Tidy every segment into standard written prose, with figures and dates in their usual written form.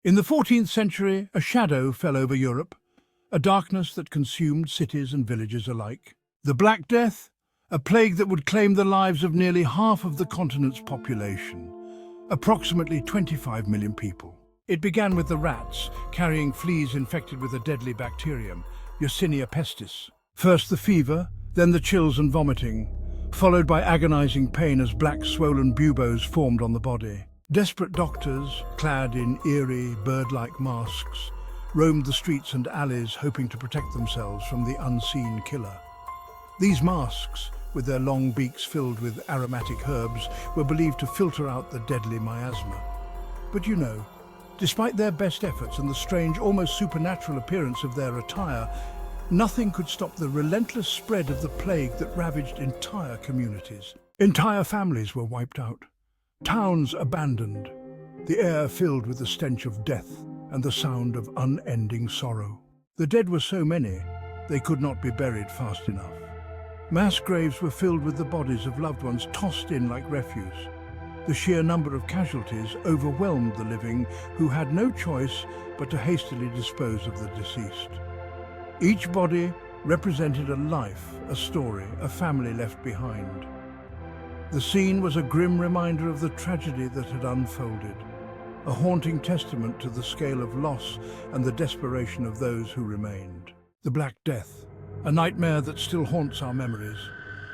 In the 14th century, a shadow fell over Europe, a darkness that consumed cities and villages alike. The Black Death, a plague that would claim the lives of nearly half of the continent's population, approximately 25 million people. It began with the rats, carrying fleas infected with a deadly bacterium, Yersinia pestis. First the fever, then the chills and vomiting, followed by agonizing pain as black swollen buboes formed on the body. Desperate doctors, clad in eerie, bird-like masks, roamed the streets and alleys hoping to protect themselves from the unseen killer. These masks, with their long beaks filled with aromatic herbs, were believed to filter out the deadly miasma. But you know, despite their best efforts and the strange, almost supernatural appearance of their attire, nothing could stop the relentless spread of the plague that ravaged entire communities. Entire families were wiped out. Towns abandoned, the air filled with the stench of death and the sound of unending sorrow. The dead were so many, they could not be buried fast enough. Mass graves were filled with the bodies of loved ones tossed in like refuse. The sheer number of casualties overwhelmed the living, who had no choice but to hastily dispose of the deceased. Each body represented a life, a story, a family left behind. The scene was a grim reminder of the tragedy that had unfolded, a haunting testament to the scale of loss and the desperation of those who remained. The Black Death, a nightmare that still haunts our memories,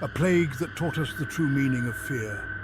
a plague that taught us the true meaning of fear.